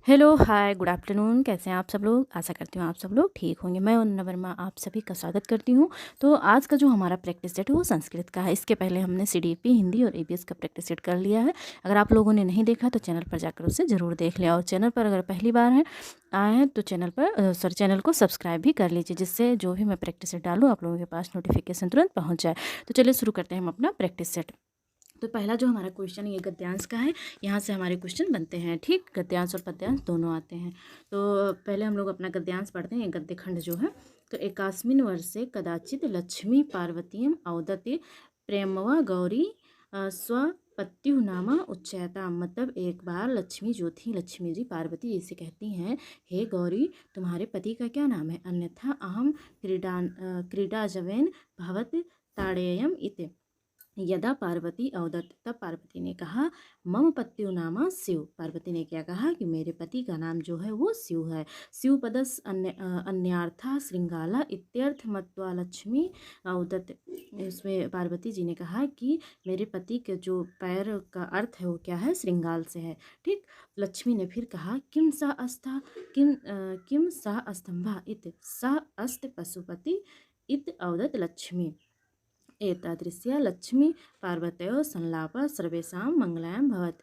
Hello, हाय, good afternoon. कैसे हैं आप सब लोग? आशा करती हूँ आप सब लोग ठीक होंगे। मैं वंदना वर्मा आप सभी का स्वागत करती हूँ। तो आज का जो हमारा प्रैक्टिस सेट है वो संस्कृत का है। इसके पहले हमने सीडीपी हिंदी और ईवीएस का प्रैक्टिस सेट कर लिया है। अगर आप लोगों ने नहीं देखा तो चैनल पर जाकर उसे ज़रूर देख लें, और चैनल पर अगर पहली बार आए हैं तो चैनल को सब्सक्राइब भी कर लीजिए, जिससे जो भी मैं प्रैक्टिस सेट डालूँ आप लोगों के पास नोटिफिकेशन तुरंत पहुँच जाए। तो चलिए शुरू करते हैं हम अपना प्रैक्टिस सेट। तो पहला जो हमारा क्वेश्चन ये गद्यांश का है। यहाँ से हमारे क्वेश्चन बनते हैं, ठीक। गद्यांश और पद्यांश दोनों आते हैं। तो पहले हम लोग अपना गद्यांश पढ़ते हैं, गद्य खंड जो है। तो एकास्मिन् वर्षे कदाचित लक्ष्मी पार्वतीयम् औदते प्रेमवा गौरी स्वपत्युः नाम उच्चयता। मतलब एक बार लक्ष्मी जो थी, लक्ष्मी जी पार्वती जी से कहती हैं, हे गौरी, तुम्हारे पति का क्या नाम है? अन्यथा अहम क्रीडाजवेन भवत ताड़ेयम इति। यदा पार्वती अवदत्त, तब पार्वती ने कहा, मम पत्यु नाम शिव। पार्वती ने क्या कहा कि मेरे पति का नाम जो है वो शिव है। शिव पदस अन्यार्था श्रृंगाला इत्यर्थ मत्वा लक्ष्मी अवदत्त। इसमें पार्वती जी ने कहा कि मेरे पति के जो पैर का अर्थ है वो क्या है? श्रृंगाल से है, ठीक। लक्ष्मी ने फिर कहा, किम सा अस्था किम सा अस्तंभा इत सा अस्त पशुपति इत अवदत्त लक्ष्मी। एतादृश्या लक्ष्मी पार्वत्योः संलापः सर्वेषां मंगलाय भवत्।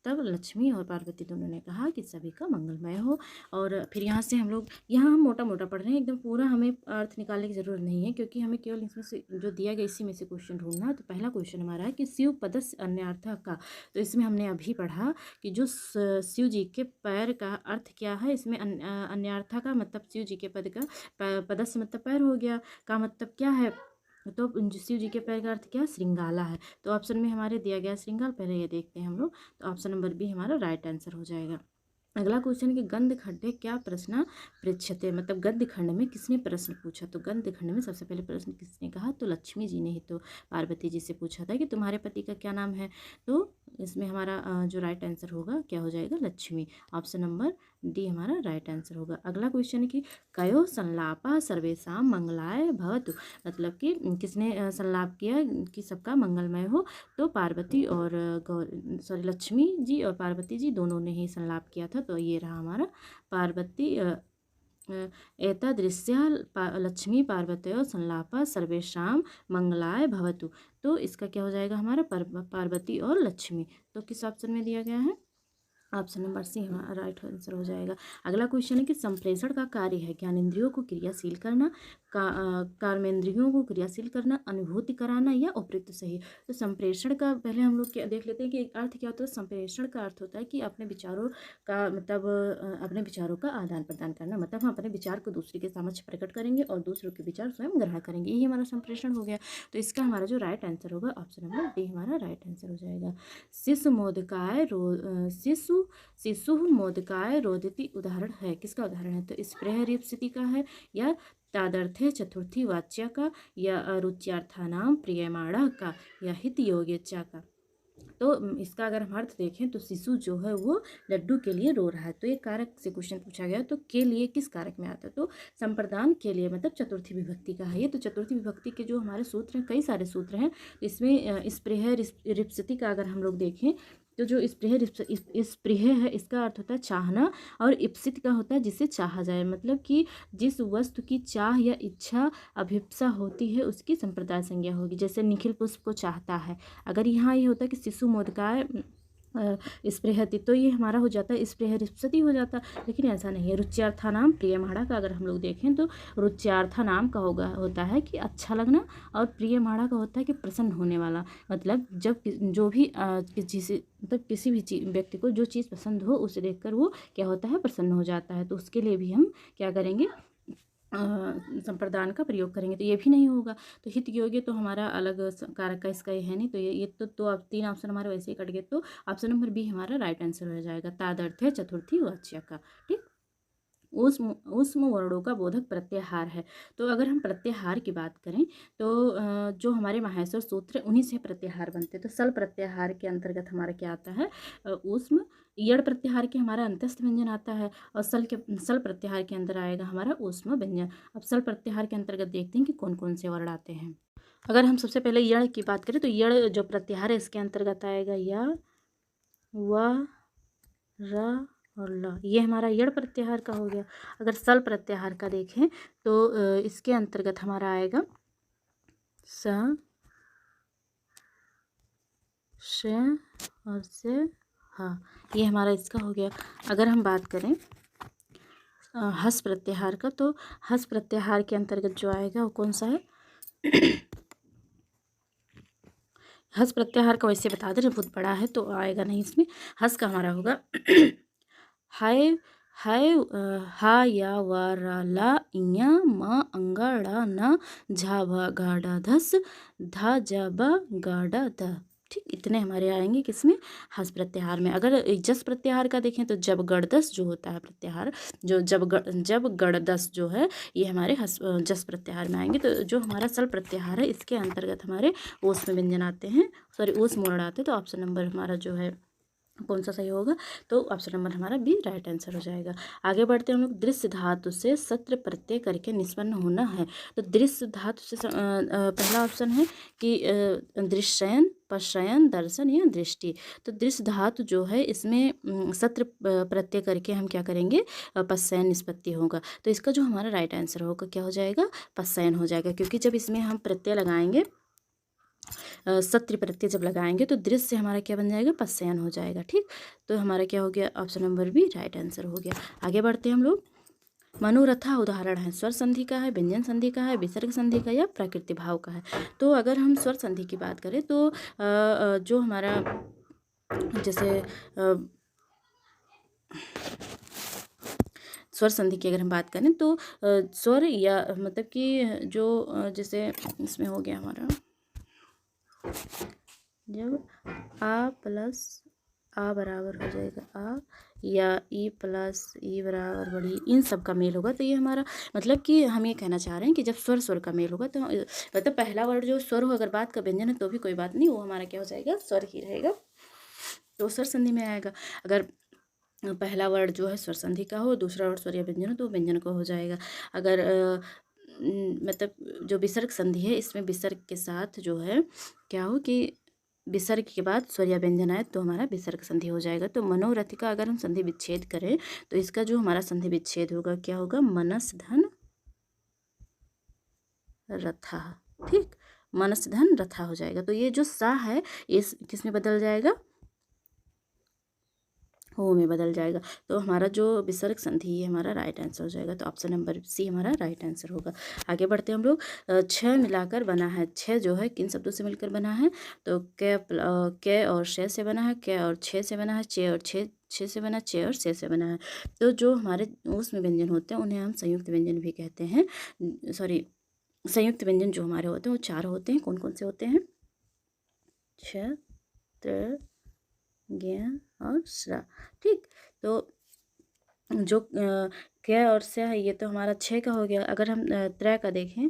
तब लक्ष्मी और पार्वती दोनों ने कहा कि सभी का मंगलमय हो। और फिर यहाँ से हम मोटा मोटा पढ़ रहे हैं, एकदम पूरा हमें अर्थ निकालने की ज़रूरत नहीं है, क्योंकि हमें केवल इसमें से जो दिया गया इसी में से क्वेश्चन ढूंढना है। तो पहला क्वेश्चन हमारा है कि शिव पदस्य अन्यार्थ का। तो इसमें हमने अभी पढ़ा कि जो शिव जी के पैर का अर्थ क्या है। इसमें अन्यार्थ का मतलब शिव जी के पद का पदस्य मतलब पैर हो गया, का मतलब क्या है? तो शिव जी के पैर का अर्थ क्या? श्रृंगाला है। तो ऑप्शन में हमारे दिया गया श्रृंगाल, पहले ये देखते हैं हम लोग। तो ऑप्शन नंबर बी हमारा राइट आंसर हो जाएगा। अगला क्वेश्चन है कि गंध खंडे क्या प्रश्न पृच्छते। मतलब गद्य खंड में किसने प्रश्न पूछा? तो गद्य खंड में सबसे पहले प्रश्न किसने कहा? तो लक्ष्मी जी ने ही तो पार्वती जी से पूछा था कि तुम्हारे पति का क्या नाम है। तो इसमें हमारा जो राइट आंसर होगा क्या हो जाएगा? लक्ष्मी। ऑप्शन नंबर डी हमारा राइट आंसर होगा। अगला क्वेश्चन है कि कयो संलापा सर्वेशा मंगलाय भवतु। मतलब कि किसने संलाप किया कि सबका मंगलमय हो। तो पार्वती और लक्ष्मी जी और पार्वती जी दोनों ने ही संलाप किया था। तो ये रहा हमारा पार्वती एतादृश्या लक्ष्मी पार्वत्योः संलापः सर्वेषां मंगलाय भवतु। तो इसका क्या हो जाएगा? हमारा पार्वती और लक्ष्मी। तो किस ऑप्शन में दिया गया है? ऑप्शन नंबर सी हमारा राइट आंसर हो जाएगा। अगला क्वेश्चन है कि संप्रेषण का कार्य है ज्ञानेंद्रियों को क्रियाशील करना, कर्मेंद्रियों को क्रियाशील करना, अनुभूति कराना, या उपयुक्त सही। तो संप्रेषण का पहले हम लोग क्या देख लेते हैं कि एक अर्थ क्या होता है। संप्रेषण का अर्थ होता है कि अपने विचारों का मतलब अपने विचारों का आदान प्रदान करना। मतलब हम अपने विचार को दूसरे के समक्ष प्रकट करेंगे और दूसरों के विचार स्वयं ग्रहण करेंगे, यही हमारा संप्रेषण हो गया। तो इसका हमारा जो राइट आंसर होगा ऑप्शन नंबर डी हमारा राइट आंसर हो जाएगा। शिशु मोदकाय रोदिति उदाहरण है, किसका उदाहरण है? तो स्प्रेह स्थिति का है, या तादर्थे चतुर्थी वाच्य का, या रुच्यार्थानाम प्रियमाणा का, या हित योग्यचा का। तो इसका अगर हम अर्थ देखें तो शिशु जो है वो लड्डू के लिए रो रहा है। तो ये कारक से क्वेश्चन पूछा गया, तो के लिए किस कारक में आता है? तो संप्रदान के लिए, मतलब चतुर्थी विभक्ति का है ये। तो चतुर्थी विभक्ति के जो हमारे सूत्र हैं, कई सारे सूत्र हैं। इसमें स्प्रेह रिप्सिति का अगर हम लोग देखें तो जो स्प्रेह है इसका अर्थ होता है चाहना, और इप्सित का होता है जिसे चाहा जाए। मतलब कि जिस वस्तु की चाह या इच्छा अभिप्सा होती है उसकी संप्रदाय संज्ञा होगी। जैसे निखिल पुष्प को चाहता है, अगर यहाँ ये होता है कि शिशु मोदकाय स्पृहति, तो ये हमारा हो जाता है स्पृह रिप्सति हो जाता। लेकिन ऐसा नहीं है। रुच्यार्था नाम प्रियमाणा का अगर हम लोग देखें तो रुच्यार्था नाम का होता है कि अच्छा लगना, और प्रियमाणा का होता है कि प्रसन्न होने वाला। मतलब जब जो भी मतलब किसी भी व्यक्ति को जो चीज़ पसंद हो उसे देखकर वो क्या होता है? प्रसन्न हो जाता है। तो उसके लिए भी हम क्या करेंगे? संप्रदान का प्रयोग करेंगे। तो ये भी नहीं होगा। तो हित योग्य तो हमारा अलग कारक का इसका ये है नहीं। तो ये तो अब तीन ऑप्शन हमारे वैसे ही कट गए। तो ऑप्शन नंबर बी हमारा राइट आंसर हो जाएगा। तादर्थ है चतुर्थी वाच्य का, ठीक। ऊष्म वर्णों का बोधक प्रत्याहार है। तो अगर हम प्रत्याहार की बात करें तो जो हमारे माहेश्वर सूत्र है उन्हीं से प्रत्याहार बनते हैं। तो सल प्रत्याहार के अंतर्गत हमारा क्या आता है? ऊष्म। यड़ प्रत्याहार के हमारा अंतस्थ व्यंजन आता है, और सल प्रत्याहार के अंदर आएगा हमारा ऊष्म व्यंजन। अब सल प्रत्याहार के अंतर्गत देखते हैं कि कौन कौन से वर्ण आते हैं। अगर हम सबसे पहले यड़ की बात करें तो यड़ जो प्रत्याहार है इसके अंतर्गत आएगा या, व, र, और ल, ये हमारा यड़ प्रत्याहार का हो गया। अगर सल प्रत्याहार का देखें तो इसके अंतर्गत हमारा आएगा स, श और से, हाँ, ये हमारा इसका हो गया। अगर हम बात करें हस प्रत्याहार का, तो हस प्रत्याहार के अंतर्गत जो आएगा वो कौन सा है? हस प्रत्याहार का वैसे बता दे रहे, बहुत बड़ा है तो आएगा नहीं इसमें। हस का हमारा होगा हाय, हाय, हा या वा रा ला इया मा अंगा ड़ा ना झा भा गाड़ा धस धा जा बा गाड़ा ध। ठीक, इतने हमारे आएंगे किसमें? हस प्रत्याहार में। अगर जस प्रत्याहार का देखें तो जब गड़दस जो होता है प्रत्याहार, जो जब गड़दस जो है ये हमारे हस जस प्रत्याहार में आएंगे। तो जो हमारा सल प्रत्याहार है इसके अंतर्गत हमारे ओस में व्यंजन आते हैं, सॉरी ओस मोड़ आते हैं। तो ऑप्शन नंबर हमारा जो है कौन सा सही होगा? तो ऑप्शन नंबर हमारा बी राइट आंसर हो जाएगा। आगे बढ़ते हैं हम लोग। दृश्य धातु से सत्र प्रत्यय करके निष्पन्न होना है। तो दृश्य धातु से पहला ऑप्शन है कि दृश्ययन, पश्चयन, दर्शन या दृष्टि। तो दृश्य धातु जो है इसमें सत्र प्रत्यय करके हम क्या करेंगे? पश्चयन निष्पत्ति होगा। तो इसका जो हमारा राइट आंसर होगा क्या हो जाएगा? पश्चयन हो जाएगा, क्योंकि जब इसमें हम प्रत्यय लगाएंगे, सत्र प्रत्यय जब लगाएंगे तो दृश्य से हमारा क्या बन जाएगा? पश्चयन हो जाएगा। ठीक, तो हमारा क्या हो गया? Option number B right answer हो गया। आगे बढ़ते हैं हम लोग। मनोरथा उदाहरण है स्वर संधि का है, व्यंजन संधि का है, विसर्ग संधि का या प्रकृति भाव का है। तो अगर हम स्वर संधि की बात करें तो जो हमारा जैसे स्वर संधि की अगर हम बात करें तो स्वर या मतलब कि जो जैसे इसमें हो गया हमारा, जब आ प्लस आ बराबर हो जाएगा आ, या ई प्लस ई बराबर बड़ी, इन सब का मेल होगा तो ये हमारा मतलब कि हम ये कहना चाह रहे हैं कि जब स्वर स्वर का मेल होगा तो मतलब पहला वर्ड जो स्वर हो, अगर बात का व्यंजन है तो भी कोई बात नहीं, वो हमारा क्या हो जाएगा? स्वर ही रहेगा, तो स्वर संधि में आएगा। अगर पहला वर्ड जो है स्वर संधि का हो, दूसरा वर्ड स्वर या व्यंजन हो तो व्यंजन को हो जाएगा। अगर मतलब जो विसर्ग संधि है इसमें विसर्ग के साथ जो है क्या हो कि विसर्ग के बाद स्वर या व्यंजन आए तो हमारा विसर्ग संधि हो जाएगा। तो मनोरथ का अगर हम संधि विच्छेद करें तो इसका जो हमारा संधि विच्छेद होगा क्या होगा? मनस धन रथा। ठीक, मनस धन रथा हो जाएगा। तो ये जो सा है इस किस में बदल जाएगा? हो में बदल जाएगा। तो हमारा जो विसर्ग संधि ये हमारा राइट आंसर हो जाएगा। तो ऑप्शन नंबर सी हमारा राइट आंसर होगा। आगे बढ़ते हैं हम लोग। छः मिलाकर बना है। छः जो है किन शब्दों से मिलकर बना है? तो कै और शे से बना है, कै और छः से बना है, चे और छः से बना, चे और से बना है। तो जो हमारे उसमें व्यंजन होते हैं उन्हें हम संयुक्त व्यंजन भी कहते हैं। सॉरी, संयुक्त व्यंजन जो हमारे होते हैं वो 4 होते हैं। कौन कौन से होते हैं? छ, त्र, ज्ञ और स्रा। ठीक, तो जो कै और से है ये तो हमारा 6 का हो गया। अगर हम त्रय का देखें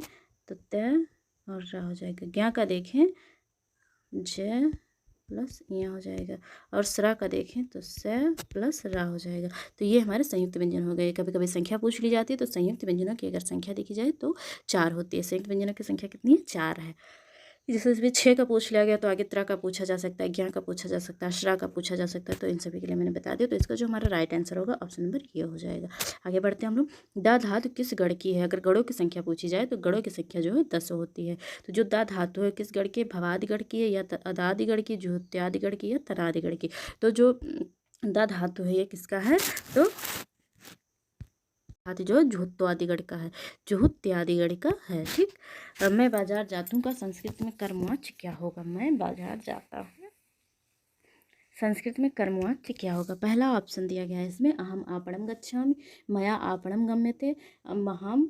तो तय और रा हो जाएगा। ज्ञ का देखें ज प्लस यहाँ हो जाएगा, और स्रा का देखें तो स प्लस रा हो जाएगा। तो ये हमारे संयुक्त व्यंजन हो गए। कभी कभी संख्या पूछ ली जाती है तो संयुक्त व्यंजनों की अगर संख्या देखी जाए तो 4 होती है। संयुक्त व्यंजनों की संख्या कितनी है? 4 है। जैसे इसमें 6 का पूछ लिया गया तो आगे त्रा का पूछा जा सकता है, ज्ञ का पूछा जा सकता है, श्रा का पूछा जा सकता है। तो इन सभी के लिए मैंने बता दिया। तो इसका जो हमारा राइट आंसर होगा ऑप्शन नंबर ये हो जाएगा। आगे बढ़ते हैं हम लोग। दा धातु किस गण की है? अगर गणों की संख्या पूछी जाए तो गणों की संख्या जो है 10 होती है। तो जो दा धातु है किस गण की? भवादि गण की है या अदादि गण की, जुहोत्यादि गण की या तरादि गण की। तो जो दा धातु है ये किसका है? तो धातु जो है जुहोत्यादिगढ़ का है, जुहोत्यादिगढ़ का है। ठीक, मैं बाजार जाता हूँ का संस्कृत में कर्मवाच्य क्या होगा? मैं बाजार जाता हूँ संस्कृत में कर्मवाच्य क्या होगा? पहला ऑप्शन दिया गया है इसमें, अहम आपणम गच्छामि, मया आपणम गम्यते, महम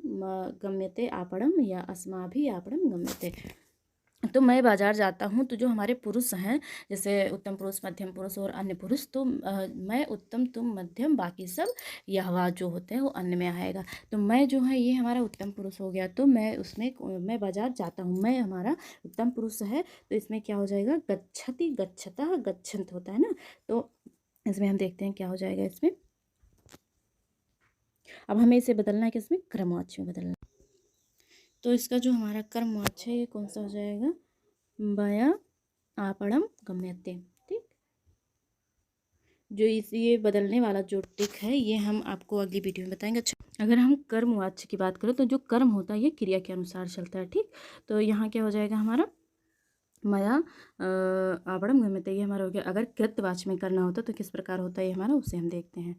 गम्यते आपणम, या अस्माभि आपणम गम्यते। तो मैं बाजार जाता हूँ तो जो हमारे पुरुष हैं जैसे उत्तम पुरुष, मध्यम पुरुष और अन्य पुरुष, तो मैं उत्तम, तुम मध्यम, बाकी सब यह जो होते हैं वो अन्य में आएगा। तो मैं जो है ये हमारा उत्तम पुरुष हो गया। तो मैं उसमें मैं बाजार जाता हूँ, मैं हमारा उत्तम पुरुष है। तो इसमें क्या हो जाएगा? गच्छति, गच्छतः, गच्छन्त होता है ना। तो इसमें हम देखते हैं क्या हो जाएगा इसमें। अब हमें इसे बदलना है कि इसमें क्रमवाच्य में बदलना है। तो इसका जो हमारा कर्मवाच्य है ये कौन सा हो जाएगा? मया आपणम गम्यते। ठीक, जो ये बदलने वाला जो टिक है ये हम आपको अगली वीडियो में बताएंगे। अच्छा, अगर हम कर्मवाच्य की बात करें तो जो कर्म होता है ये क्रिया के अनुसार चलता है। ठीक, तो यहाँ क्या हो जाएगा हमारा मया आपणम गम्यते, ये हमारा हो गया। अगर कृतवाच्य में करना होता तो किस प्रकार होता है ये हमारा, उसे हम देखते हैं।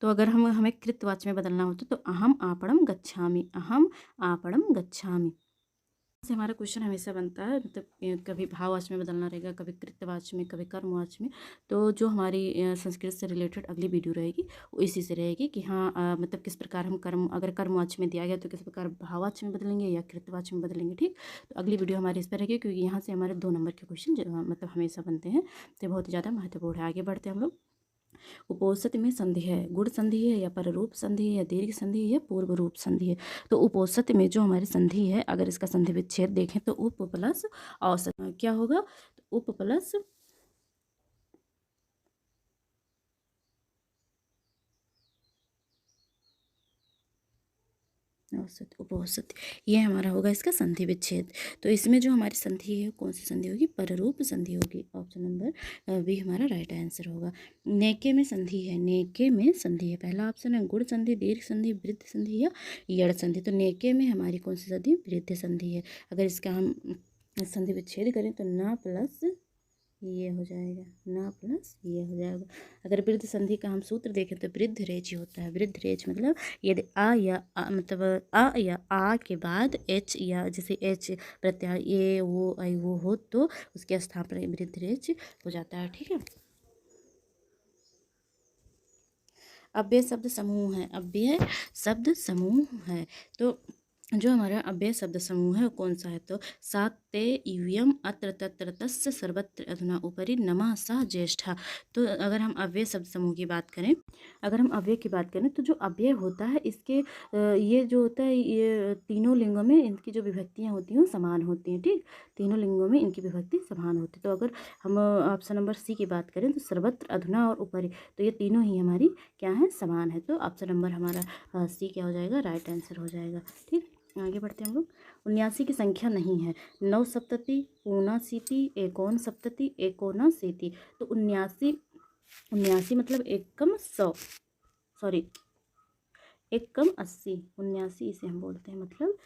तो अगर हमें कृतवाच्य में बदलना होता तो अहम आपणम गच्छामि, अहम आपणम गच्छामि से हमारा क्वेश्चन हमेशा बनता है। मतलब कभी भाववाच्य में बदलना रहेगा, कभी कृत्यवाच्य में, कभी कर्मवाच्य में। तो जो हमारी संस्कृत से रिलेटेड अगली वीडियो रहेगी वो इसी से रहेगी कि हाँ मतलब किस प्रकार हम कर्म, अगर कर्मवाच्य में दिया गया तो किस प्रकार भाववाच्य में बदलेंगे या कृत्यवाच्य में बदलेंगे। ठीक, तो अगली वीडियो हमारी इस पर रहेगी, क्योंकि यहाँ से हमारे 2 नंबर के क्वेश्चन मतलब हमेशा बनते हैं, तो बहुत ज़्यादा महत्वपूर्ण है। आगे बढ़ते हैं हम लोग। उपोत्सति में संधि है, गुण संधि है या पररूप संधि है या दीर्घ संधि है या पूर्व रूप संधि है। तो उपोत्सति में जो हमारी संधि है, अगर इसका संधि विच्छेद देखें तो उप प्लस औसत क्या होगा, तो उप प्लस औसत, उपोत्सत, ये हमारा होगा इसका संधि विच्छेद। तो इसमें जो हमारी संधि है कौन सी संधि होगी, पररूप संधि होगी। ऑप्शन नंबर बी हमारा राइट आंसर होगा। नेके में संधि है, नेके में संधि है, पहला ऑप्शन है गुण संधि, दीर्घ संधि, वृद्ध संधि या यड़ संधि। तो नेके में हमारी कौन सी संधि, वृद्ध संधि है। अगर इसका हम संधि विच्छेद करें तो ना प्लस ये हो जाएगा, ना प्लस ये हो जाएगा। अगर वृद्ध संधि का हम सूत्र देखें तो वृद्ध रेच होता है। वृद्ध रेच मतलब यदि मतलब आ के बाद एच या जैसे एच प्रत्याहार ये वो आई वो हो तो उसके स्थान पर वृद्ध रेच हो जाता है। ठीक है, अव्यय शब्द समूह है, अव्यय शब्द समूह है। तो जो हमारा अव्यय शब्द समूह है वो कौन सा है, तो साते यूयम अत्र तत्र तस्य सर्वत्र अधुना उपरि नमः सह ज्येष्ठा। तो अगर हम अव्यय शब्द समूह की बात करें, अगर हम अव्यय की बात करें तो जो अव्यय होता है इसके ये जो होता है ये तीनों लिंगों में इनकी जो विभक्तियाँ होती हैं समान होती हैं। ठीक, तीनों लिंगों में इनकी विभक्ति समान होती है। तो अगर हम ऑप्शन नंबर सी की बात करें तो सर्वत्र, अधुना और उपरि, तो ये तीनों ही हमारी क्या है, समान है। तो ऑप्शन नंबर हमारा सी क्या हो जाएगा, राइट आंसर हो जाएगा। ठीक, आगे बढ़ते हैं हम लोग। 79 की संख्या नहीं है, 9 सप्तति, ऊनाशीति, एकोन सप्तति, एकोनाशीति। तो 79, 79 मतलब एक कम 100, सॉरी एक कम 80, 79 इसे हम बोलते हैं। मतलब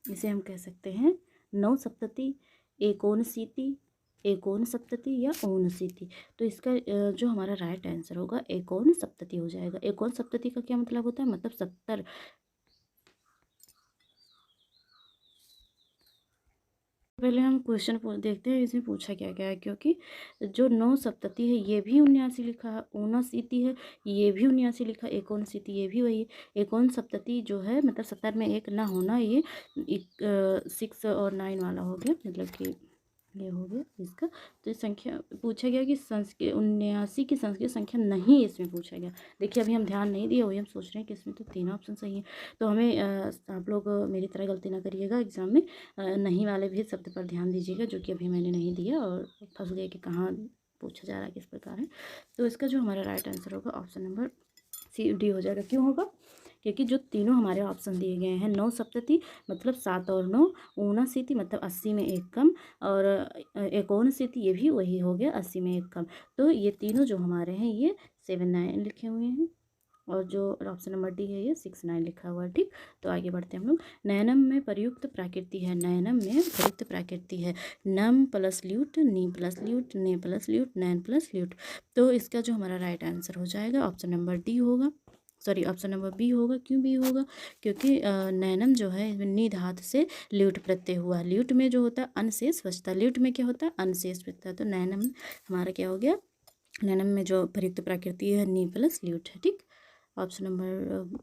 इसे हम कह सकते हैं 9 सप्तति, एकोनशीति, एकोन सप्तति या ओनशीति। तो इसका जो हमारा राइट आंसर होगा एकोन सप्तति हो जाएगा। एकोन सप्तति का क्या मतलब होता है, मतलब 70। पहले हम क्वेश्चन देखते हैं इसमें पूछा क्या गया है, क्योंकि जो 9 सप्तति है ये भी 79 लिखा है, ऊनाशीति है ये भी 79 लिखा है, एकोनशीति ये भी वही है। एकोन सप्तति जो है मतलब 70 में एक ना होना, ये 6 और 9 वाला हो गया, मतलब कि ये हो गया इसका। तो इस संख्या पूछा गया कि संस्कृत 79 की संस्कृत संख्या नहीं, इसमें पूछा गया। देखिए अभी हम ध्यान नहीं दिए, वही हम सोच रहे हैं कि इसमें तो 3 ऑप्शन सही है। तो हमें आप लोग मेरी तरह गलती ना करिएगा एग्जाम में, नहीं वाले भी शब्द पर ध्यान दीजिएगा, जो कि अभी मैंने नहीं दिया और फंस गए कि कहाँ पूछा जा रहा है, किस प्रकार है। तो इसका जो हमारा राइट आंसर होगा ऑप्शन नंबर सी डी हो जाएगा। क्यों होगा, क्योंकि जो तीनों हमारे ऑप्शन दिए गए हैं, 9 सप्तति मतलब 7 और 9, ऊनाशीति मतलब 80 में एक कम, और एकोनशीति ये भी वही हो गया 80 में एक कम। तो ये तीनों जो हमारे हैं ये 7 9 लिखे हुए हैं, और जो ऑप्शन नंबर डी है ये 6 9 लिखा हुआ है। ठीक, तो आगे बढ़ते हैं हम लोग। नयनम में प्रयुक्त प्राकृति है, नयनम में प्रयुक्त प्राकृति है, नम प्लस ल्यूट, नी प्लस ल्यूट, ने प्लस ल्यूट, नैन प्लस ल्यूट। तो इसका जो हमारा राइट आंसर हो जाएगा ऑप्शन नंबर डी होगा, सॉरी ऑप्शन नंबर बी होगा। क्यों बी होगा, क्योंकि नैनम जो है नी धातु से ल्यूट प्रत्यय हुआ है। ल्यूट में जो होता है अनशेष बचता है, ल्यूट में क्या होता है, अनशेष बचता है। तो नैनम हमारा क्या हो गया, नैनम में जो प्रयुक्त प्राकृति है नी प्लस ल्यूट है। ठीक, ऑप्शन नंबर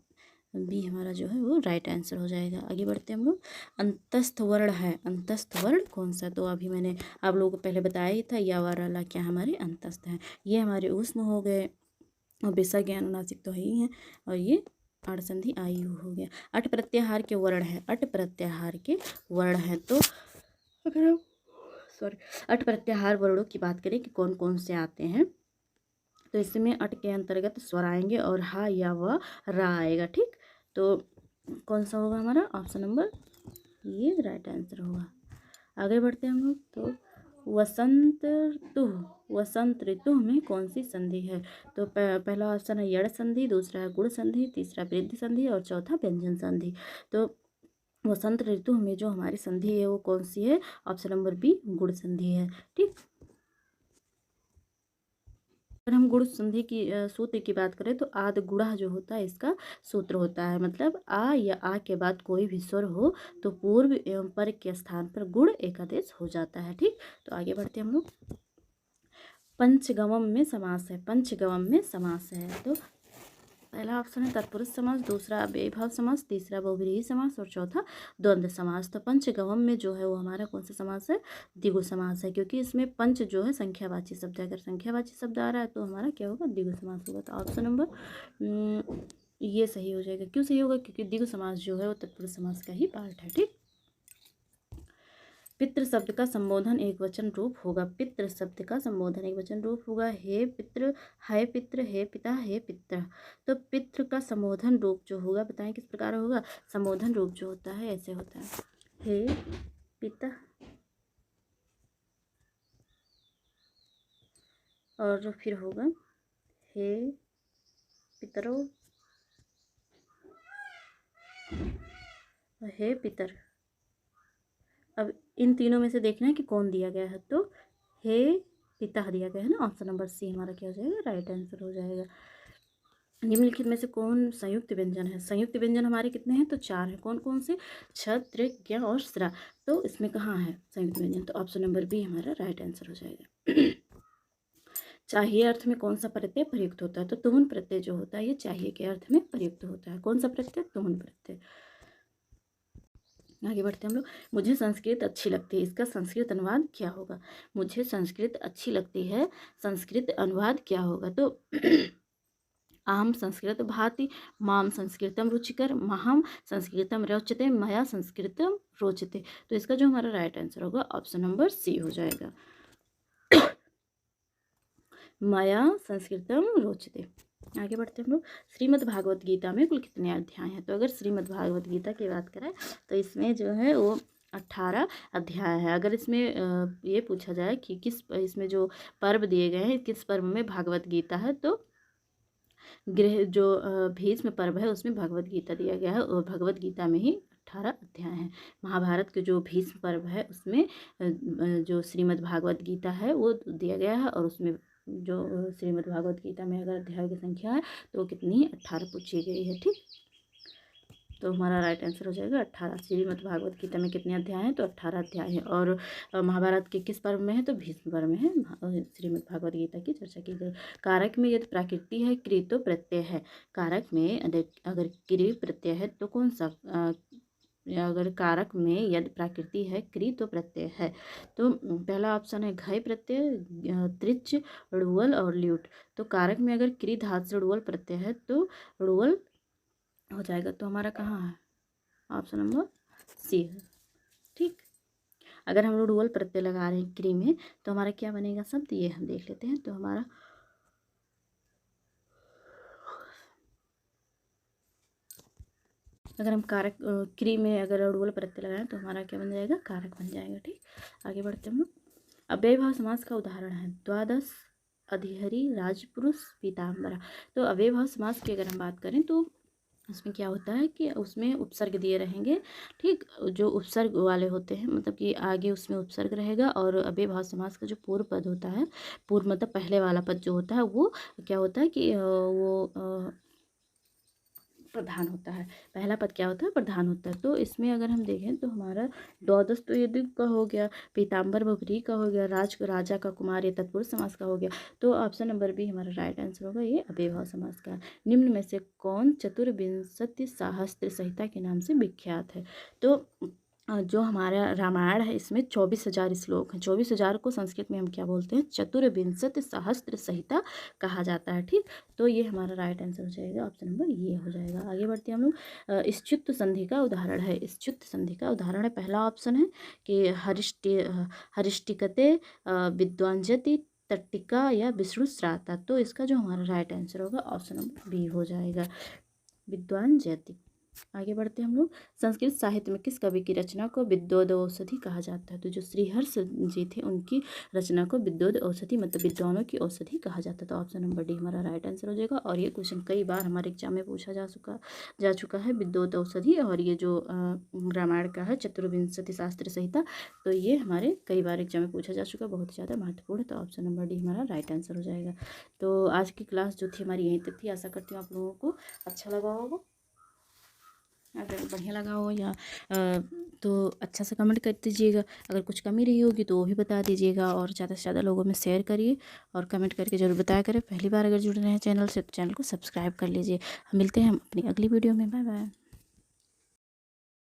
बी हमारा जो है वो राइट आंसर हो जाएगा। आगे बढ़ते हैं हम लोग। अंतस्थ वर्ण है, अंतस्थ वर्ण कौन सा, तो अभी मैंने आप लोगों को पहले बताया ही था, या वाला क्या हमारे अंतस्थ हैं। ये हमारे ऊष्म हो गए, और बेसा ज्ञान अनुनासिक तो है ही है, और ये आड़ संधि आयु हो गया। अट प्रत्याहार के वर्ण है, अट प्रत्याहार के वर्ण है। तो अगर हम सॉरी अट प्रत्याहार वर्णों की बात करें कि कौन कौन से आते हैं, तो इसमें अट के अंतर्गत स्वर आएंगे और हा या व रा आएगा। ठीक, तो कौन सा होगा हमारा ऑप्शन नंबर, ये राइट आंसर होगा। आगे बढ़ते हैं हम लोग। तो वसंत ऋतु, वसंत ऋतु में कौन सी संधि है? तो पहला ऑप्शन है यड़ संधि, दूसरा है गुण संधि, तीसरा वृद्धि संधि और चौथा व्यंजन संधि। तो वसंत ऋतु में जो हमारी संधि है वो कौन सी है? ऑप्शन नंबर बी गुण संधि है। ठीक, अगर हम गुण संधि की सूत्र की बात करें तो आद गुणा जो होता है इसका सूत्र होता है, मतलब आ या आ के बाद कोई भी स्वर हो तो पूर्व एवं पर के स्थान पर गुण एकादेश हो जाता है। ठीक, तो आगे बढ़ते हैं हम लोग। पंचगवम में समास है, पंचगवम में समास है तो पहला ऑप्शन है तत्पुरुष समास, दूसरा अव्ययीभाव समास, तीसरा बहुव्रीहि समास और चौथा द्वंद्व समास। तो पंचगवम में जो है वो हमारा कौन सा समास है? द्विगु समास है, क्योंकि इसमें पंच जो है संख्यावाची शब्द है। अगर संख्यावाची शब्द आ रहा है तो हमारा क्या होगा? द्विगु समास होगा। तो ऑप्शन नंबर ये सही हो जाएगा। क्यों सही होगा? क्योंकि द्विगु समास जो है वो तत्पुरुष समास का ही पार्ट है। ठीक, पितृ शब्द का संबोधन एक वचन रूप होगा, पितृ शब्द का संबोधन एक वचन रूप होगा हे पितृ, है पितृ, हे पिता, हे पितृ। तो पितृ का संबोधन रूप जो होगा बताएं किस प्रकार होगा? संबोधन रूप जो होता है ऐसे होता है, हे पिता और फिर होगा हे पितरो, हे पितर। अब इन तीनों में से देखना है कि कौन दिया गया है, तो हे पिता दिया गया है ना। ऑप्शन नंबर सी हमारा क्या हो जाएगा? राइट आंसर हो जाएगा। निम्नलिखित में से कौन संयुक्त व्यंजन है? संयुक्त व्यंजन हमारे कितने हैं? तो 4 हैं। कौन कौन से? छ, त्रिक, ज्ञ और स्रा। तो इसमें कहाँ है संयुक्त व्यंजन? तो ऑप्शन नंबर बी हमारा राइट आंसर हो जाएगा। चाहिए अर्थ में कौन सा प्रत्यय प्रयुक्त होता है? तो तुमुन प्रत्यय जो होता है ये चाहिए के अर्थ में प्रयुक्त होता है। कौन सा प्रत्यय? तुमुन प्रत्यय। आगे बढ़ते हैं हम लोग। मुझे संस्कृत अच्छी लगती है, इसका संस्कृत अनुवाद क्या होगा? मुझे संस्कृत अच्छी लगती है, संस्कृत अनुवाद क्या होगा? तो अहम संस्कृत भाति, माम संस्कृतम रुचिकर, महम संस्कृतम रोचते, मया संस्कृतम रोचते। तो इसका जो हमारा राइट आंसर होगा ऑप्शन नंबर सी हो जाएगा, मया संस्कृतम रोचते। आगे बढ़ते हैं हम लोग। श्रीमद् भागवत गीता में कुल कितने अध्याय हैं? तो अगर श्रीमद् भागवत गीता की बात करें तो इसमें जो है वो 18 अध्याय है। अगर इसमें ये पूछा जाए कि किस इसमें जो पर्व दिए गए हैं किस पर्व में भागवत गीता है, तो गृह जो भीष्म पर्व है उसमें भगवत गीता दिया गया है और भगवत गीता में ही 18 अध्याय हैं। महाभारत के जो भीष्म पर्व है उसमें जो श्रीमद् भागवत गीता है वो दिया गया है और उसमें जो श्रीमद् भागवत गीता में अगर अध्याय की संख्या है तो कितनी? 18 पूछी गई है। ठीक, तो हमारा राइट आंसर हो जाएगा 18। श्रीमद् भागवत गीता में कितने अध्याय हैं? तो 18 अध्याय हैं। और महाभारत के किस पर्व में है? तो भीष्म पर्व में है श्रीमद् भागवत गीता की चर्चा की गई। कारक में यदि प्राकृति है क्री तो प्रत्यय है। कारक में अगर क्री प्रत्यय है तो कौन सा? अगर कारक में यदि प्राकृति है क्री तो प्रत्यय है। तो पहला ऑप्शन है घय प्रत्यय, त्रिच, ड़ुअल और ल्यूट। तो कारक में अगर क्री धातु से ड़ुअल प्रत्यय है तो ड़ुअल हो जाएगा। तो हमारा कहाँ है? ऑप्शन नंबर सी है। ठीक, अगर हम लोग ड़ुअल प्रत्यय लगा रहे हैं क्री में तो हमारा क्या बनेगा शब्द? ये हम देख लेते हैं। तो हमारा अगर हम कारक क्री में अगर ड़ुअल प्रत्यय लगाएं तो हमारा क्या बन जाएगा? कारक बन जाएगा। ठीक, आगे बढ़ते हम लोग। अव्ययभाव समास का उदाहरण है द्वादश, अधिहरी, राजपुरुष, पीताम्बरा। तो अव्ययभाव समास की अगर हम बात करें तो उसमें क्या होता है कि उसमें उपसर्ग दिए रहेंगे। ठीक, जो उपसर्ग वाले होते हैं मतलब कि आगे उसमें उपसर्ग रहेगा और अव्ययभाव समास का जो पूर्व पद होता है, पूर्व मतलब पहले वाला पद जो होता है वो क्या होता है कि वो प्रधान होता है। पहला पद क्या होता है? प्रधान होता है। तो इसमें अगर हम देखें तो हमारा द्वादश तो यदि का हो गया, पीताम्बर बहुव्रीहि का हो गया, राजा का कुमार ये तत्पुरुष समास का हो गया। तो ऑप्शन नंबर बी हमारा राइट आंसर होगा, ये अव्ययभाव समास का। निम्न में से कौन चतुर्विंशति सहस्त्र संहिता के नाम से विख्यात है? तो जो हमारा रामायण है इसमें 24,000 श्लोक हैं। 24,000 को संस्कृत में हम क्या बोलते हैं? चतुर्विंशति सहस्त्र संहिता कहा जाता है। ठीक, तो ये हमारा राइट आंसर हो जाएगा, ऑप्शन नंबर ये हो जाएगा। आगे बढ़ते हैं हम लोग। इश्च्युत संधि का उदाहरण है, इश्च्युत संधि का उदाहरण है। पहला ऑप्शन है कि हरिष्टिकते, विद्वांजति, तट्टिका या विष्णुश्राता। तो इसका जो हमारा राइट आंसर होगा ऑप्शन नंबर बी हो जाएगा, विद्वांजति। आगे बढ़ते हैं हम लोग। संस्कृत साहित्य में किस कवि की रचना को विद्वद्औषधि कहा जाता है? तो जो श्रीहर्ष जी थे उनकी रचना को विद्वद्औषधि मतलब विद्वानों की औषधि कहा जाता है। तो ऑप्शन नंबर डी हमारा राइट आंसर हो जाएगा। और ये क्वेश्चन कई बार हमारे एग्जाम में पूछा जा चुका है विद्वद्औषधि। और ये जो रामायण का है चतुर्विंशति शास्त्र संहिता, तो ये हमारे कई बार एग्जाम में पूछा जा चुका है, बहुत ज़्यादा महत्वपूर्ण है। तो ऑप्शन नंबर डी हमारा राइट आंसर हो जाएगा। तो आज की क्लास जो थी हमारी यहीं तक थी। आशा करती हूँ आप लोगों को अच्छा लगा होगा। अगर बढ़िया लगा हो या तो अच्छा सा कमेंट कर दीजिएगा। अगर कुछ कमी रही होगी तो वो भी बता दीजिएगा, और ज़्यादा से ज़्यादा लोगों में शेयर करिए और कमेंट करके ज़रूर बताया करें। पहली बार अगर जुड़ रहे हैं चैनल से तो चैनल को सब्सक्राइब कर लीजिए। मिलते हैं हम अपनी अगली वीडियो में। Bye bye.